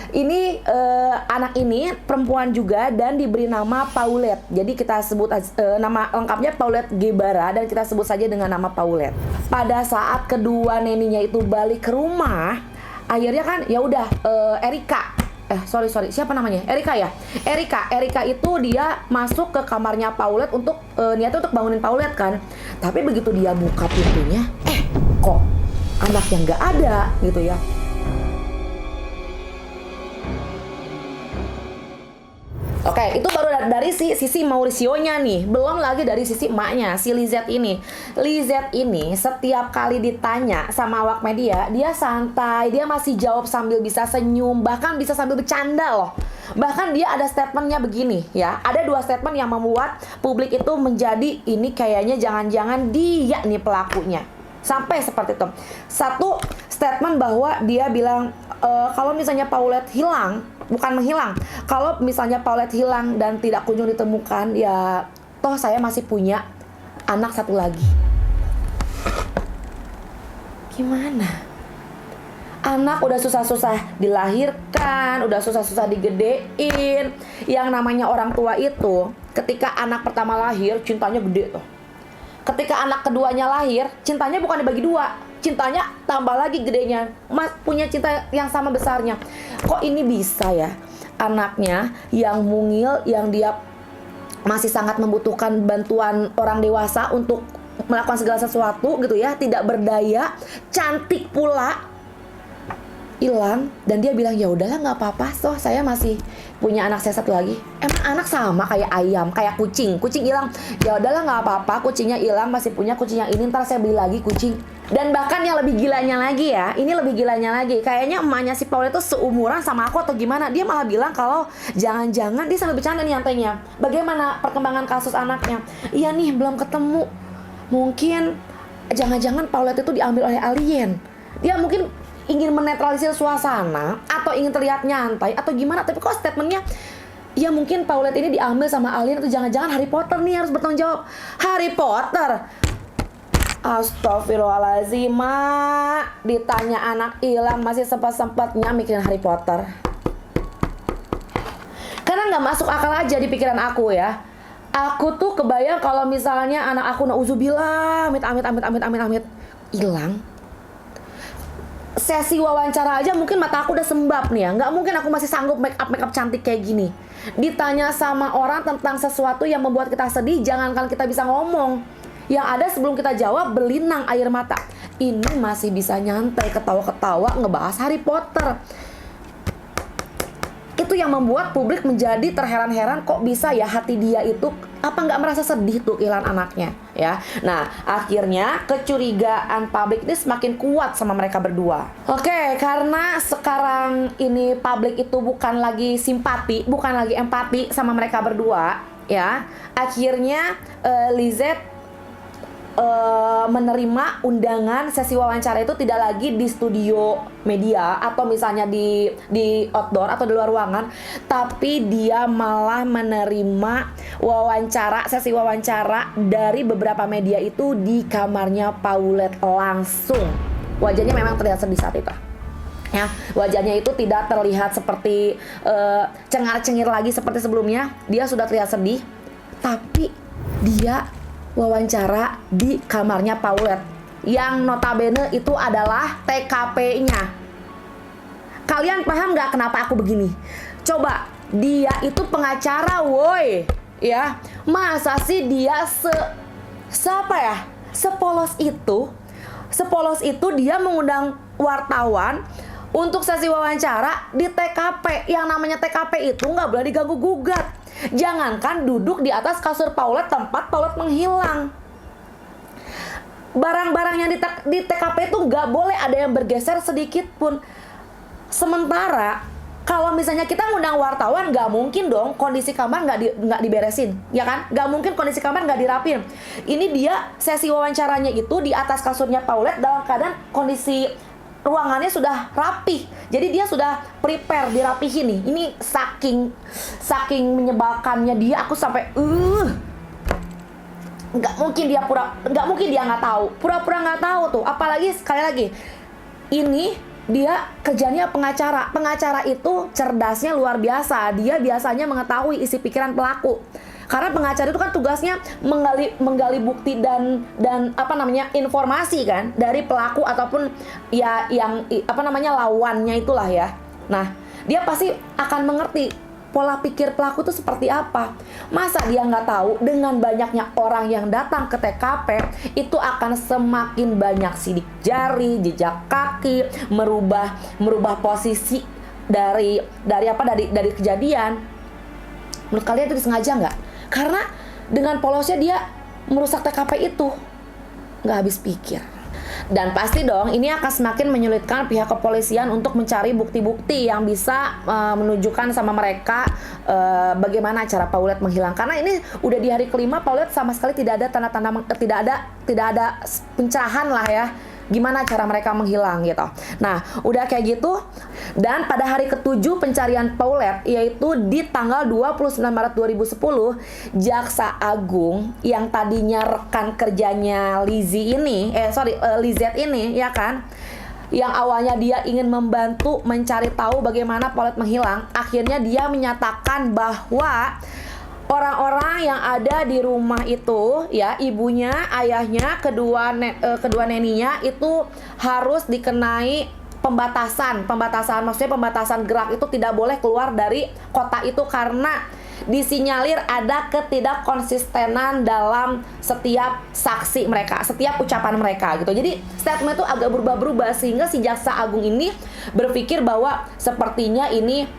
Ini anak ini perempuan juga dan diberi nama Paulette. Jadi kita sebut nama lengkapnya Paulette Guevara dan kita sebut saja dengan nama Paulette. Pada saat kedua neninya itu balik ke rumah, akhirnya kan ya udah Erika. Sorry, siapa namanya? Erika ya. Erika itu dia masuk ke kamarnya Paulette untuk niatnya untuk bangunin Paulette kan. Tapi begitu dia buka pintunya, kok anaknya nggak ada gitu ya. Oke, itu baru dari sisi Mauricio-nya nih. Belum lagi dari sisi emaknya, si Lizette ini. Lizette ini setiap kali ditanya sama awak media, dia santai, dia masih jawab sambil bisa senyum, bahkan bisa sambil bercanda loh. Bahkan dia ada statementnya begini ya. Ada 2 statement yang membuat publik itu menjadi ini kayaknya jangan-jangan dia nih pelakunya. Sampai seperti itu. Satu statement bahwa dia bilang kalau misalnya Paulette hilang, bukan menghilang, kalau misalnya Paulette hilang dan tidak kunjung ditemukan, ya toh saya masih punya anak satu lagi. Gimana? Anak udah susah-susah dilahirkan, udah susah-susah digedein. Yang namanya orang tua itu, ketika anak pertama lahir, cintanya gede tuh. Ketika anak keduanya lahir, cintanya bukan dibagi 2, cintanya tambah lagi gedenya, punya cinta yang sama besarnya. Kok ini bisa ya? Anaknya yang mungil, yang dia masih sangat membutuhkan bantuan orang dewasa untuk melakukan segala sesuatu gitu ya, tidak berdaya, cantik pula, hilang. Dan dia bilang ya udahlah nggak apa-apa, toh saya masih punya anak saya satu lagi. Emang anak sama kayak ayam, kayak kucing hilang, ya udahlah nggak apa-apa, kucingnya hilang, masih punya kucing yang ini, ntar saya beli lagi kucing. Dan bahkan yang lebih gilanya lagi ya, ini lebih gilanya lagi, kayaknya emaknya si Paul itu seumuran sama aku atau gimana. Dia malah bilang kalau jangan-jangan, dia sambil bercanda nih nyantainya, bagaimana perkembangan kasus anaknya. Iya nih belum ketemu, mungkin jangan-jangan Paulette itu diambil oleh alien. Dia mungkin ingin menetralisir suasana atau ingin terlihat nyantai atau gimana. Tapi kok statementnya ya mungkin Paulette ini diambil sama alien, atau jangan-jangan Harry Potter nih harus bertanggung jawab. Harry Potter? Astagfirullahaladzim, Mak. Ditanya anak hilang masih sempat-sempatnya mikirin Harry Potter. Karena nggak masuk akal aja di pikiran aku ya. Aku tuh kebayang kalau misalnya anak aku nauzubillah, amit hilang. Sesi wawancara aja mungkin mata aku udah sembab nih ya. Nggak mungkin aku masih sanggup make up cantik kayak gini. Ditanya sama orang tentang sesuatu yang membuat kita sedih, jangankan kita bisa ngomong. Yang ada sebelum kita jawab berlinang air mata. Ini masih bisa nyantai, ketawa-ketawa ngebahas Harry Potter. Itu yang membuat publik menjadi terheran-heran, kok bisa ya hati dia itu apa nggak merasa sedih tuh kehilangan anaknya ya. Nah akhirnya kecurigaan publik ini semakin kuat sama mereka berdua. Oke, karena sekarang ini publik itu bukan lagi simpati, bukan lagi empati sama mereka berdua ya. Akhirnya Lizette menerima undangan sesi wawancara itu tidak lagi di studio media atau misalnya di outdoor atau di luar ruangan, tapi dia malah menerima sesi wawancara dari beberapa media itu di kamarnya Paulette langsung. Wajahnya memang terlihat sedih saat itu. Ya, wajahnya itu tidak terlihat seperti cengar-cengir lagi seperti sebelumnya. Dia sudah terlihat sedih, tapi dia wawancara di kamarnya Paulette yang notabene itu adalah TKP-nya. Kalian paham nggak kenapa aku begini? Coba, dia itu pengacara, woi, ya. Masa sih dia sepolos itu dia mengundang wartawan untuk sesi wawancara di TKP. Yang namanya TKP itu nggak boleh diganggu gugat. Jangankan duduk di atas kasur Paulette tempat Paulette menghilang. Barang-barang yang di TKP itu nggak boleh ada yang bergeser sedikit pun. Sementara kalau misalnya kita ngundang wartawan, nggak mungkin dong kondisi kamar nggak diberesin, ya kan? Nggak mungkin kondisi kamar nggak dirapin. Ini dia sesi wawancaranya itu di atas kasurnya Paulette dalam keadaan kondisi ruangannya sudah rapih. Jadi dia sudah prepare, dirapihin nih. Ini saking menyebalkannya dia, aku sampai nggak mungkin dia nggak tahu. Pura-pura nggak tahu tuh. Apalagi sekali lagi, ini dia kerjanya pengacara. Pengacara itu cerdasnya luar biasa. Dia biasanya mengetahui isi pikiran pelaku. Karena pengacara itu kan tugasnya menggali bukti dan informasi kan dari pelaku ataupun ya yang lawannya itulah ya. Nah, dia pasti akan mengerti pola pikir pelaku itu seperti apa. Masa dia nggak tahu dengan banyaknya orang yang datang ke TKP itu akan semakin banyak sidik jari, jejak kaki, merubah posisi dari kejadian. Menurut kalian itu disengaja nggak? Karena dengan polosnya dia merusak TKP itu, nggak habis pikir. Dan pasti dong ini akan semakin menyulitkan pihak kepolisian untuk mencari bukti-bukti yang bisa menunjukkan sama mereka bagaimana cara Paulette menghilang. Karena ini udah di hari kelima, Paulette sama sekali tidak ada tanda-tanda, tidak ada pencerahan lah ya, gimana cara mereka menghilang gitu. Nah, udah kayak gitu, dan pada hari ke-7 pencarian Paulette, yaitu di tanggal 29 Maret 2010, Jaksa Agung yang tadinya rekan kerjanya Lizette ini, ya kan, yang awalnya dia ingin membantu mencari tahu bagaimana Paulette menghilang, akhirnya dia menyatakan bahwa orang-orang yang ada di rumah itu, ya, ibunya, ayahnya, kedua neninya itu harus dikenai pembatasan, maksudnya pembatasan gerak, itu tidak boleh keluar dari kota itu karena disinyalir ada ketidakkonsistenan dalam setiap saksi mereka, setiap ucapan mereka gitu. Jadi statement itu agak berubah-berubah sehingga si Jaksa Agung ini berpikir bahwa sepertinya ini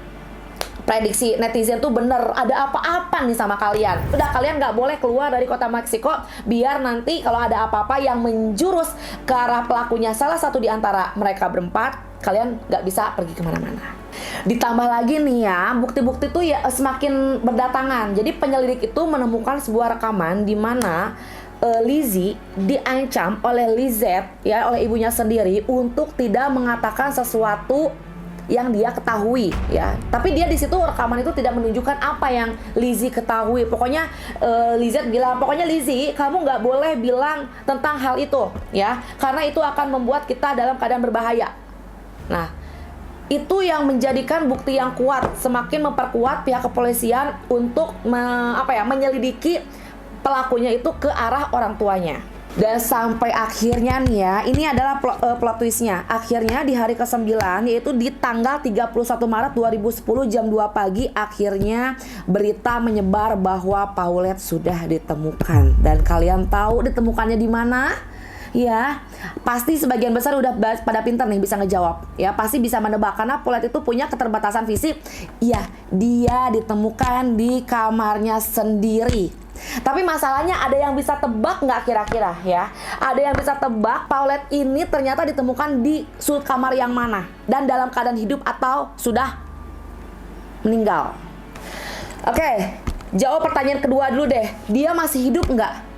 prediksi netizen tuh bener, ada apa-apa nih sama kalian. Udah, kalian nggak boleh keluar dari kota Meksiko, biar nanti kalau ada apa-apa yang menjurus ke arah pelakunya salah satu di antara mereka berempat, kalian nggak bisa pergi kemana-mana. Ditambah lagi nih ya, bukti-bukti tuh ya semakin berdatangan. Jadi penyelidik itu menemukan sebuah rekaman di mana Lizzie diancam oleh Lizette, ya, oleh ibunya sendiri untuk tidak mengatakan sesuatu yang dia ketahui, ya. Tapi dia di situ rekaman itu tidak menunjukkan apa yang Lizzie ketahui. Pokoknya Lizette bilang, pokoknya Lizzie, kamu nggak boleh bilang tentang hal itu, ya, karena itu akan membuat kita dalam keadaan berbahaya. Nah, itu yang menjadikan bukti yang kuat, semakin memperkuat pihak kepolisian untuk menyelidiki pelakunya itu ke arah orang tuanya. Dan sampai akhirnya nih ya, ini adalah plot twistnya. Akhirnya di hari ke-9, yaitu di tanggal 31 Maret 2010 jam 2 pagi, akhirnya berita menyebar bahwa Paulette sudah ditemukan. Dan kalian tahu ditemukannya di mana? Ya, pasti sebagian besar udah pada pintar nih bisa ngejawab. Ya, pasti bisa menebak karena Paulette itu punya keterbatasan fisik. Iya, dia ditemukan di kamarnya sendiri. Tapi masalahnya ada yang bisa tebak nggak kira-kira ya? Ada yang bisa tebak Paulette ini ternyata ditemukan di sudut kamar yang mana? Dan dalam keadaan hidup atau sudah meninggal? Oke, jawab pertanyaan kedua dulu deh. Dia masih hidup nggak?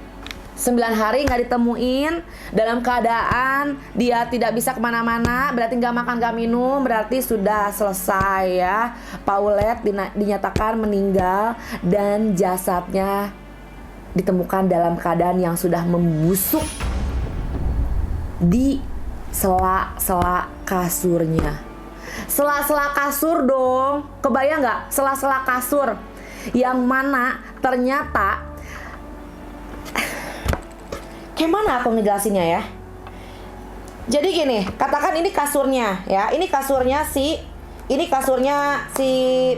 9 hari nggak ditemuin, dalam keadaan dia tidak bisa kemana-mana, berarti nggak makan nggak minum, berarti sudah selesai ya. Paulette dinyatakan meninggal dan jasadnya ditemukan dalam keadaan yang sudah membusuk di sela-sela kasurnya. Sela-sela kasur dong, kebayang nggak? Sela-sela kasur yang mana ternyata kayak mana aku ngejelasinnya ya? Jadi gini, katakan ini kasurnya ya, ini kasurnya si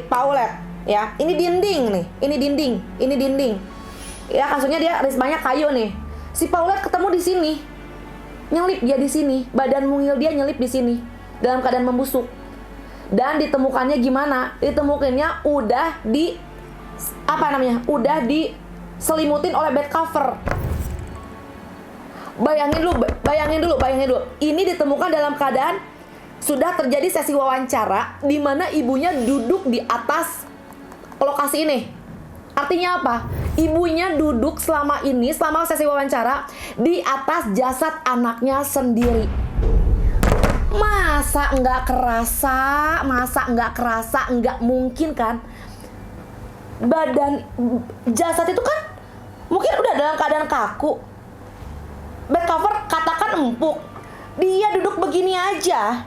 Paulette ya. Ini dinding. Ya, kasurnya dia rismanya kayu nih. Si Paulette ketemu di sini. Nyelip dia di sini, badan mungil dia nyelip di sini dalam keadaan membusuk. Dan ditemukannya gimana? Ditemukannya udah diselimutin oleh bed cover. Bayangin dulu. Ini ditemukan dalam keadaan sudah terjadi sesi wawancara di mana ibunya duduk di atas lokasi ini. Artinya apa? Ibunya duduk selama sesi wawancara di atas jasad anaknya sendiri. Masa nggak kerasa? Nggak mungkin kan? Badan jasad itu kan mungkin udah dalam keadaan kaku. Bed cover katakan empuk. Dia duduk begini aja.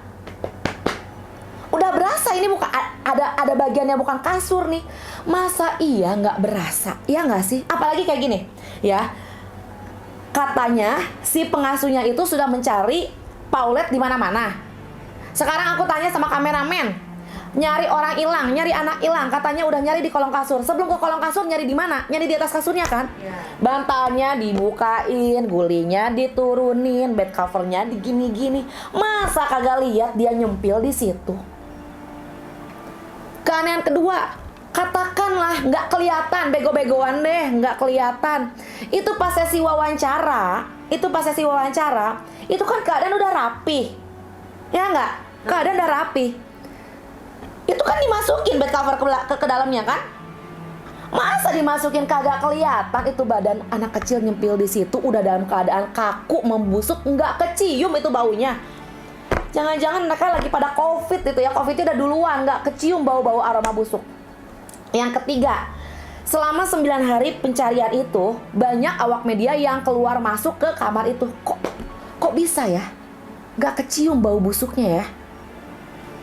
Udah berasa ini bukan ada bagiannya bukan kasur nih. Masa iya nggak berasa? Iya nggak sih? Apalagi kayak gini, ya. Katanya si pengasuhnya itu sudah mencari Paulette di mana-mana. Sekarang aku tanya sama kameramen, nyari orang hilang, nyari anak hilang, katanya udah nyari di kolong kasur. Sebelum ke kolong kasur nyari di mana? Nyari di atas kasurnya kan? Bantalnya dibukain, gulingnya diturunin, bed covernya digini-gini. Masa kagak lihat dia nyempil di situ? Keanehan kedua, katakanlah nggak kelihatan, bego-begoan deh, nggak kelihatan. Itu pas sesi wawancara, itu kan keadaan udah rapi, ya nggak? Keadaan udah rapi. Itu kan dimasukin bed cover ke dalamnya kan? Masa dimasukin kagak kelihatan itu badan anak kecil nyempil di situ, udah dalam keadaan kaku, membusuk, nggak kecium itu baunya. Jangan-jangan mereka lagi pada COVID itu ya, COVID-nya udah duluan, nggak kecium bau-bau aroma busuk. Yang ketiga, selama 9 hari pencarian itu, banyak awak media yang keluar masuk ke kamar itu. Kok bisa ya? Nggak kecium bau busuknya ya?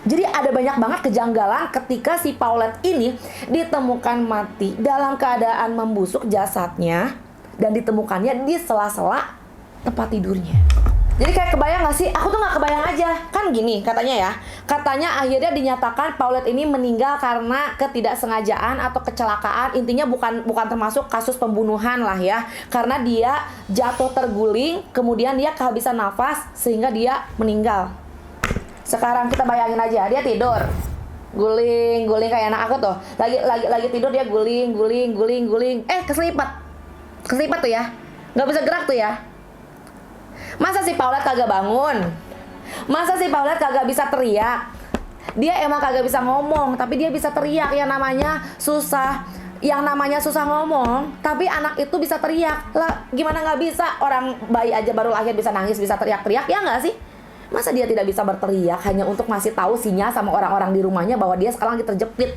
Jadi ada banyak banget kejanggalan ketika si Paulette ini ditemukan mati dalam keadaan membusuk jasadnya dan ditemukannya di sela-sela tempat tidurnya. Jadi kayak kebayang gak sih? Aku tuh gak kebayang aja. Kan gini katanya ya. Katanya akhirnya dinyatakan Paulette ini meninggal karena ketidaksengajaan atau kecelakaan. Intinya bukan termasuk kasus pembunuhan lah ya. Karena dia jatuh terguling, kemudian dia kehabisan nafas sehingga dia meninggal. Sekarang kita bayangin aja, dia tidur, guling kayak anak aku tuh. Lagi tidur dia guling. Keselipat tuh ya. Nggak bisa gerak tuh ya. Masa si Paulette kagak bangun? Masa si Paulette kagak bisa teriak? Dia emang kagak bisa ngomong, tapi dia bisa teriak. Yang namanya susah ngomong, tapi anak itu bisa teriak. Lah gimana nggak bisa? Orang bayi aja baru lahir bisa nangis, bisa teriak-teriak, ya nggak sih? Masa dia tidak bisa berteriak hanya untuk ngasih tahu sinyal sama orang-orang di rumahnya bahwa dia sekarang lagi terjepit?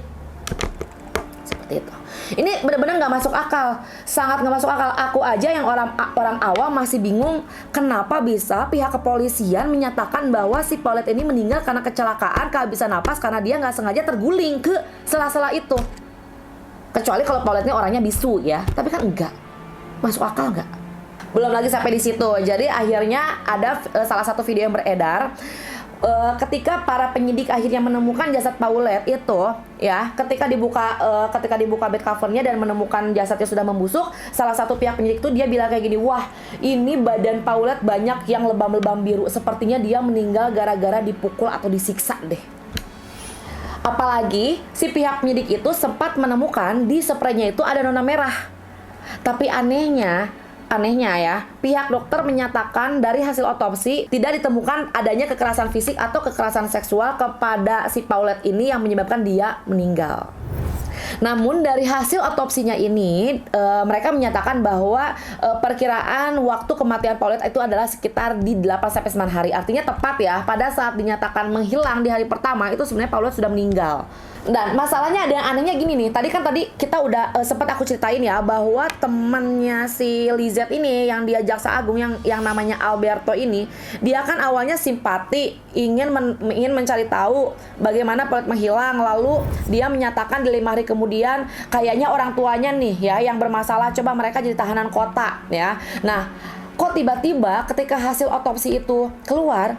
Seperti itu. Ini benar-benar nggak masuk akal, sangat nggak masuk akal. Aku aja yang orang awam masih bingung kenapa bisa pihak kepolisian menyatakan bahwa si Paulette ini meninggal karena kecelakaan, kehabisan napas karena dia nggak sengaja terguling ke sela-sela itu. Kecuali kalau Paulette ini orangnya bisu ya, tapi kan enggak. Masuk akal nggak? Belum lagi sampai di situ. Jadi akhirnya ada salah satu video yang beredar. Ketika para penyidik akhirnya menemukan jasad Paulette itu ya, ketika dibuka bed covernya dan menemukan jasadnya sudah membusuk, salah satu pihak penyidik itu dia bilang kayak gini, wah ini badan Paulette banyak yang lebam-lebam biru, sepertinya dia meninggal gara-gara dipukul atau disiksa deh. Apalagi si pihak penyidik itu sempat menemukan di spraynya itu ada nona merah. Tapi anehnya ya, pihak dokter menyatakan dari hasil otopsi tidak ditemukan adanya kekerasan fisik atau kekerasan seksual kepada si Paulette ini yang menyebabkan dia meninggal. Namun dari hasil otopsinya ini mereka menyatakan bahwa perkiraan waktu kematian Paulette itu adalah sekitar di 8-9 hari. Artinya tepat ya, pada saat dinyatakan menghilang di hari pertama itu sebenarnya Paulette sudah meninggal. Dan masalahnya ada yang anehnya gini nih. Tadi kita udah sempat aku ceritain ya bahwa temannya si Lizette ini yang dia jaksa agung yang namanya Alberto ini, dia kan awalnya simpati, ingin mencari tahu bagaimana Paulette menghilang. Lalu dia menyatakan di 5 hari kemudian kayaknya orang tuanya nih ya yang bermasalah, coba mereka jadi tahanan kota ya. Nah, kok tiba-tiba ketika hasil otopsi itu keluar,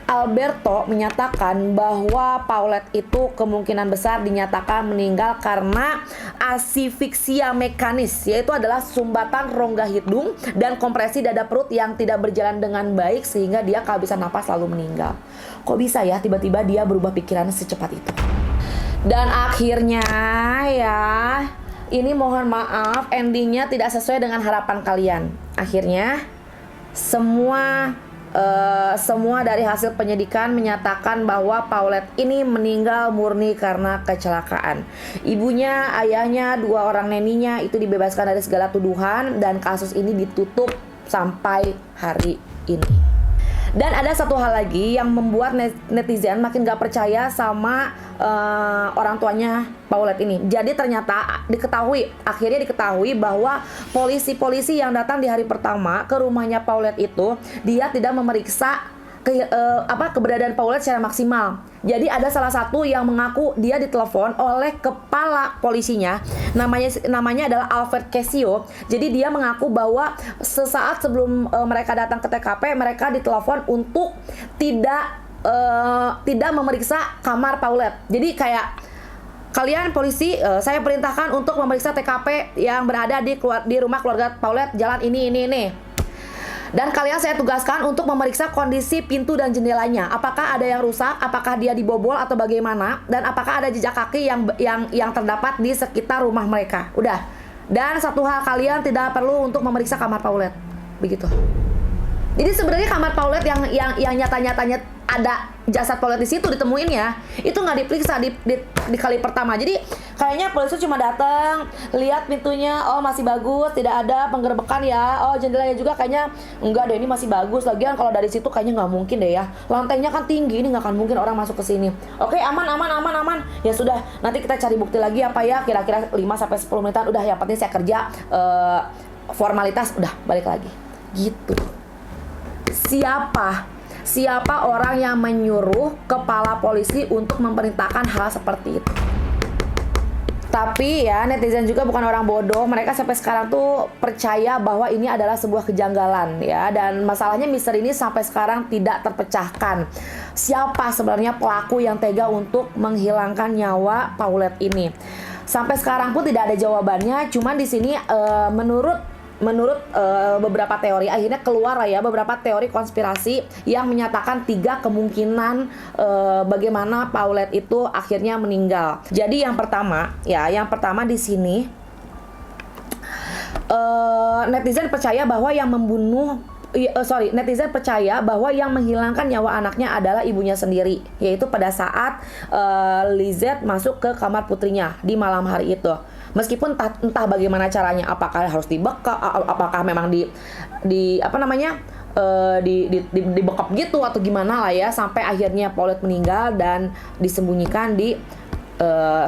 Alberto menyatakan bahwa Paulette itu kemungkinan besar dinyatakan meninggal karena asifiksia mekanis, yaitu adalah sumbatan rongga hidung dan kompresi dada perut yang tidak berjalan dengan baik sehingga dia kehabisan napas lalu meninggal. Kok bisa ya tiba-tiba dia berubah pikiran secepat itu? Dan akhirnya ya, ini mohon maaf endingnya tidak sesuai dengan harapan kalian. Akhirnya semua dari hasil penyidikan menyatakan bahwa Paulette ini meninggal murni karena kecelakaan. Ibunya, ayahnya, 2 orang neninya itu dibebaskan dari segala tuduhan dan kasus ini ditutup sampai hari ini. Dan ada satu hal lagi yang membuat netizen makin gak percaya sama orang tuanya Paulette ini. Jadi ternyata akhirnya diketahui bahwa polisi yang datang di hari pertama ke rumahnya Paulette itu, dia tidak memeriksa keberadaan Paulette secara maksimal. Jadi ada salah satu yang mengaku dia ditelepon oleh kepala polisinya, namanya adalah Alfred Casio. Jadi dia mengaku bahwa sesaat sebelum mereka datang ke TKP, mereka ditelepon untuk tidak memeriksa kamar Paulette. Jadi kayak, kalian polisi, saya perintahkan untuk memeriksa TKP yang berada di rumah keluarga Paulette, jalan ini. Dan kalian saya tugaskan untuk memeriksa kondisi pintu dan jendelanya. Apakah ada yang rusak, apakah dia dibobol atau bagaimana, dan apakah ada jejak kaki yang terdapat di sekitar rumah mereka. Udah. Dan satu hal, kalian tidak perlu untuk memeriksa kamar Paulette. Begitu. Jadi sebenarnya kamar Paulette yang nyata-nyatanya ada jasad Paulette di situ ditemuin ya, itu nggak diperiksa di kali pertama. Jadi kayaknya polisi cuma datang, lihat pintunya, oh masih bagus, tidak ada penggerbekan ya, oh jendelanya juga kayaknya enggak deh, ini masih bagus. Lagian kalau dari situ kayaknya nggak mungkin deh ya, lantainya kan tinggi, ini nggak akan mungkin orang masuk ke sini. Oke, aman. Ya sudah, nanti kita cari bukti lagi apa ya, kira-kira 5-10 menitan. Udah, yang penting saya kerja, formalitas udah balik lagi gitu. Siapa orang yang menyuruh kepala polisi untuk memerintahkan hal seperti itu? Tapi ya, netizen juga bukan orang bodoh. Mereka sampai sekarang tuh percaya bahwa ini adalah sebuah kejanggalan ya. Dan masalahnya misteri ini sampai sekarang tidak terpecahkan. Siapa sebenarnya pelaku yang tega untuk menghilangkan nyawa Paulette ini? Sampai sekarang pun tidak ada jawabannya. Cuman di sini menurut beberapa teori, akhirnya keluar lah ya beberapa teori konspirasi yang menyatakan 3 kemungkinan bagaimana Paulette itu akhirnya meninggal. Jadi yang pertama di sini netizen percaya bahwa yang menghilangkan nyawa anaknya adalah ibunya sendiri, yaitu pada saat Lizette masuk ke kamar putrinya di malam hari itu. Meskipun entah bagaimana caranya, apakah harus dibekap, apakah memang dibekap gitu atau gimana lah ya, sampai akhirnya Paulette meninggal dan disembunyikan di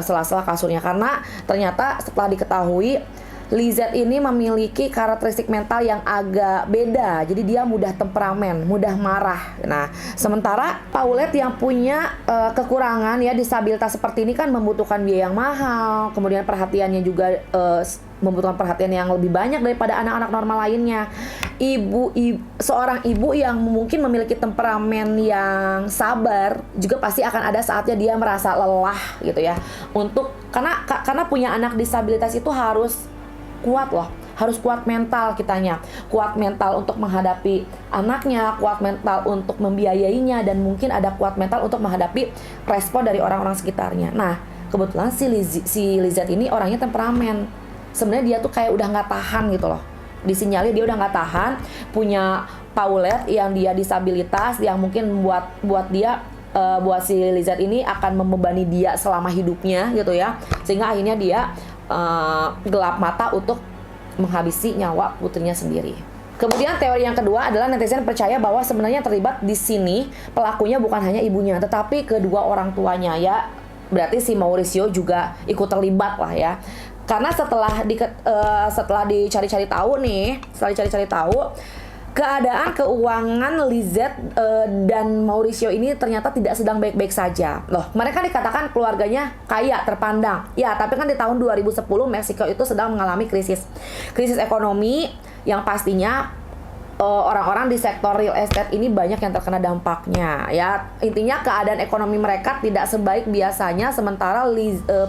sela-sela kasurnya. Karena ternyata setelah diketahui Lizette ini memiliki karakteristik mental yang agak beda. Jadi dia mudah temperamen, mudah marah. Nah, sementara Paulette yang punya kekurangan ya, disabilitas seperti ini kan membutuhkan biaya yang mahal. Kemudian perhatiannya juga membutuhkan perhatian yang lebih banyak daripada anak-anak normal lainnya. Seorang ibu yang mungkin memiliki temperamen yang sabar juga pasti akan ada saatnya dia merasa lelah gitu ya. Karena punya anak disabilitas itu harus kuat loh, harus kuat mental kitanya, kuat mental untuk menghadapi anaknya, kuat mental untuk membiayainya, dan mungkin ada kuat mental untuk menghadapi respon dari orang-orang sekitarnya. Nah, kebetulan si Lizette ini orangnya temperamen. Sebenarnya dia tuh kayak udah nggak tahan gitu loh. Disinyalir dia udah nggak tahan, punya Paulette yang dia disabilitas, yang mungkin buat si Lizette ini akan membebani dia selama hidupnya gitu ya, sehingga akhirnya dia gelap mata untuk menghabisi nyawa putrinya sendiri. Kemudian teori yang kedua adalah netizen percaya bahwa sebenarnya terlibat di sini pelakunya bukan hanya ibunya, tetapi kedua orang tuanya ya. Berarti si Mauricio juga ikut terlibat lah ya. Karena setelah dicari-cari tahu, keadaan keuangan Lizette dan Mauricio ini ternyata tidak sedang baik-baik saja. Loh, mereka dikatakan keluarganya kaya, terpandang. Ya, tapi kan di tahun 2010 Meksiko itu sedang mengalami krisis ekonomi yang pastinya orang-orang di sektor real estate ini banyak yang terkena dampaknya. Ya, intinya keadaan ekonomi mereka tidak sebaik biasanya, sementara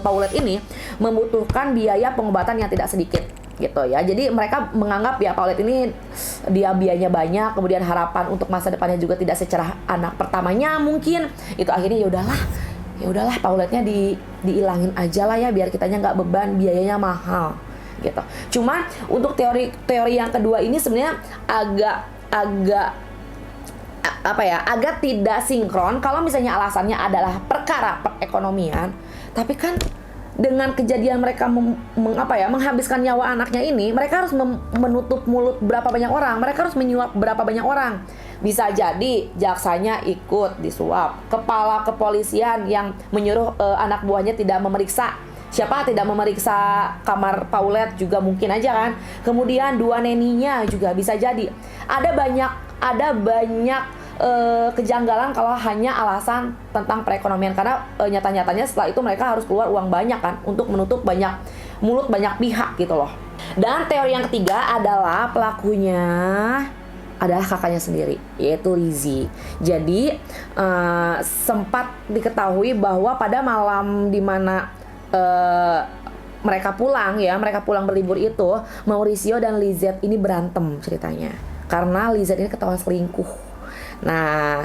Paulette ini membutuhkan biaya pengobatan yang tidak sedikit. Gitu ya. Jadi mereka menganggap ya Paulette ini dia biayanya banyak, kemudian harapan untuk masa depannya juga tidak secerah anak pertamanya mungkin. Itu akhirnya ya udahlah Paulette-nya diilangin aja lah ya, biar kitanya nggak beban, biayanya mahal gitu. Cuman untuk teori yang kedua ini sebenarnya agak tidak sinkron kalau misalnya alasannya adalah perkara perekonomian, tapi kan dengan kejadian mereka menghabiskan nyawa anaknya ini, mereka harus menutup mulut berapa banyak orang, mereka harus menyuap berapa banyak orang. Bisa jadi jaksanya ikut disuap, kepala kepolisian yang menyuruh anak buahnya tidak memeriksa. Siapa tidak memeriksa kamar Paulette juga mungkin aja kan. Kemudian 2 neninya juga bisa jadi. Ada banyak kejanggalan kalau hanya alasan tentang perekonomian, karena nyata-nyatanya setelah itu mereka harus keluar uang banyak kan untuk menutup mulut banyak pihak gitu loh. Dan teori yang ketiga adalah pelakunya adalah kakaknya sendiri, yaitu Lizzie. Jadi sempat diketahui bahwa pada malam dimana mereka pulang berlibur itu, Mauricio dan Lizette ini berantem ceritanya karena Lizette ini ketahuan selingkuh. Nah,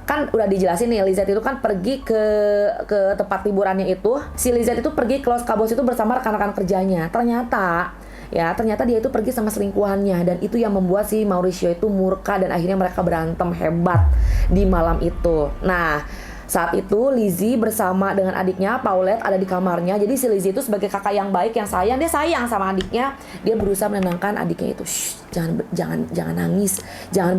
kan udah dijelasin nih, Lizette itu kan pergi ke tempat liburannya itu. Si Lizette itu pergi ke Los Cabos itu bersama rekan-rekan kerjanya. Ternyata dia itu pergi sama selingkuhannya, dan itu yang membuat si Mauricio itu murka dan akhirnya mereka berantem hebat di malam itu. Nah, saat itu Lizzie bersama dengan adiknya Paulette ada di kamarnya. Jadi si Lizzie itu sebagai kakak yang baik, yang sayang, dia sayang sama adiknya. Dia berusaha menenangkan adiknya itu. Shh, jangan nangis, jangan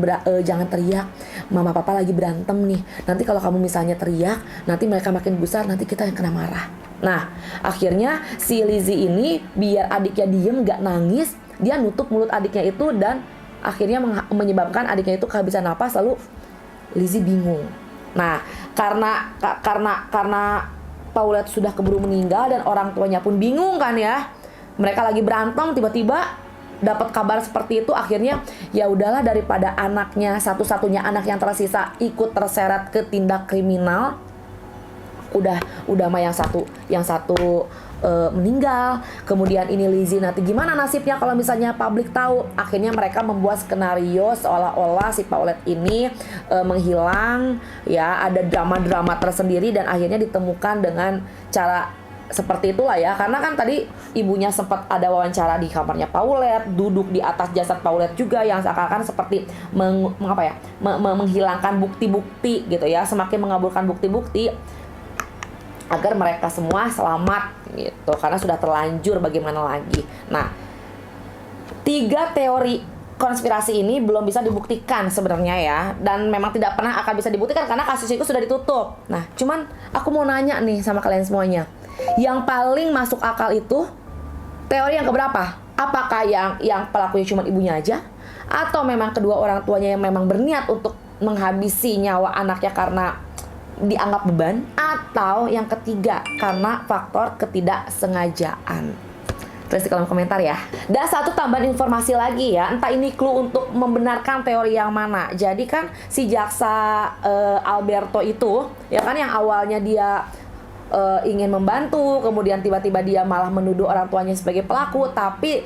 teriak. Mama papa lagi berantem nih. Nanti kalau kamu misalnya teriak, nanti mereka makin besar, nanti kita yang kena marah. Nah, akhirnya si Lizzie ini biar adiknya diem gak nangis, dia nutup mulut adiknya itu dan akhirnya menyebabkan adiknya itu kehabisan napas. Lalu Lizzie bingung. Nah, karena Paulette sudah keburu meninggal dan orang tuanya pun bingung kan ya. Mereka lagi berantem, tiba-tiba dapat kabar seperti itu. Akhirnya ya udahlah, daripada anaknya, satu-satunya anak yang tersisa ikut terseret ke tindak kriminal. Udah mah yang satu meninggal. Kemudian ini Lizzie, nanti gimana nasibnya kalau misalnya publik tahu? Akhirnya mereka membuat skenario seolah-olah si Paulette ini menghilang, ya ada drama-drama tersendiri, dan akhirnya ditemukan dengan cara seperti itulah ya. Karena kan tadi ibunya sempat ada wawancara di kamarnya Paulette, duduk di atas jasad Paulette juga, yang seakan-akan seperti menghilangkan bukti-bukti gitu ya, semakin mengaburkan bukti-bukti agar mereka semua selamat gitu, karena sudah terlanjur bagaimana lagi. Nah, 3 teori konspirasi ini belum bisa dibuktikan sebenarnya ya, dan memang tidak pernah akan bisa dibuktikan karena kasus itu sudah ditutup. Nah, cuman aku mau nanya nih sama kalian semuanya, yang paling masuk akal itu teori yang keberapa? Apakah yang pelakunya cuma ibunya aja, atau memang kedua orang tuanya yang memang berniat untuk menghabisi nyawa anaknya karena dianggap beban, atau yang ketiga karena faktor ketidaksengajaan? Tulis di kolom komentar ya. Dan satu tambahan informasi lagi ya, entah ini clue untuk membenarkan teori yang mana. Jadi kan si jaksa Alberto itu ya kan, yang awalnya dia ingin membantu, kemudian tiba-tiba dia malah menuduh orang tuanya sebagai pelaku, tapi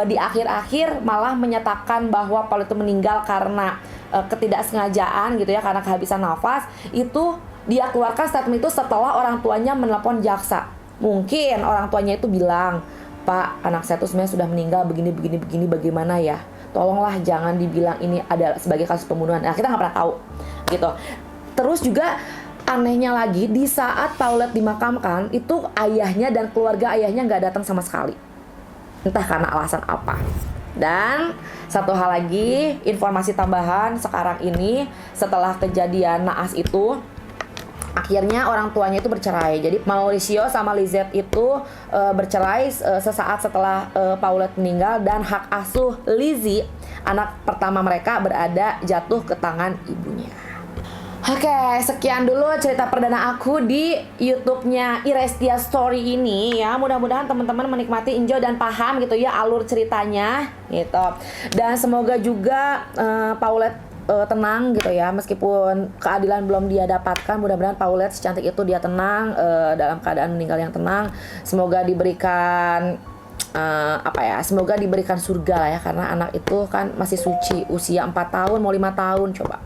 di akhir-akhir malah menyatakan bahwa Paul itu meninggal karena ketidaksengajaan gitu ya, karena kehabisan nafas. Itu dia keluarkan statement itu setelah orang tuanya menelpon jaksa. Mungkin orang tuanya itu bilang, "Pak, anak saya tuh sebenarnya sudah meninggal begini, bagaimana ya? Tolonglah jangan dibilang ini ada sebagai kasus pembunuhan." Nah, kita nggak pernah tahu gitu. Terus juga anehnya lagi, di saat Paulette dimakamkan itu ayahnya dan keluarga ayahnya nggak datang sama sekali. Entah karena alasan apa. Dan satu hal lagi, informasi tambahan sekarang ini, setelah kejadian naas itu, akhirnya orang tuanya itu bercerai. Jadi Mauricio sama Lizette itu bercerai sesaat setelah Paulette meninggal, dan hak asuh Lizzie, anak pertama mereka, jatuh ke tangan ibunya. Oke, sekian dulu cerita perdana aku di YouTube-nya Irestia Story ini ya. Mudah-mudahan teman-teman menikmati, enjoy, dan paham gitu ya alur ceritanya gitu. Dan semoga juga Paulette tenang gitu ya, meskipun keadilan belum dia dapatkan. Mudah-mudahan Paulette secantik itu dia tenang, dalam keadaan meninggal yang tenang. Semoga diberikan semoga diberikan surga lah ya, karena anak itu kan masih suci, usia 4 tahun mau 5 tahun coba.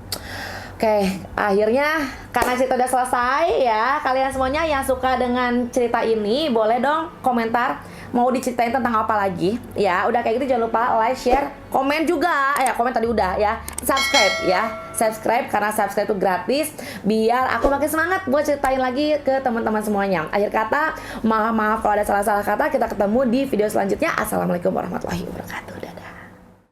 Oke, akhirnya karena cerita udah selesai ya, kalian semuanya yang suka dengan cerita ini boleh dong komentar mau diceritain tentang apa lagi ya. Udah kayak gitu jangan lupa like, share, komen juga. Komen tadi udah ya. Subscribe ya. Subscribe karena subscribe itu gratis, biar aku makin semangat buat ceritain lagi ke teman-teman semuanya. Akhir kata, maaf kalau ada salah-salah kata. Kita ketemu di video selanjutnya. Assalamualaikum warahmatullahi wabarakatuh.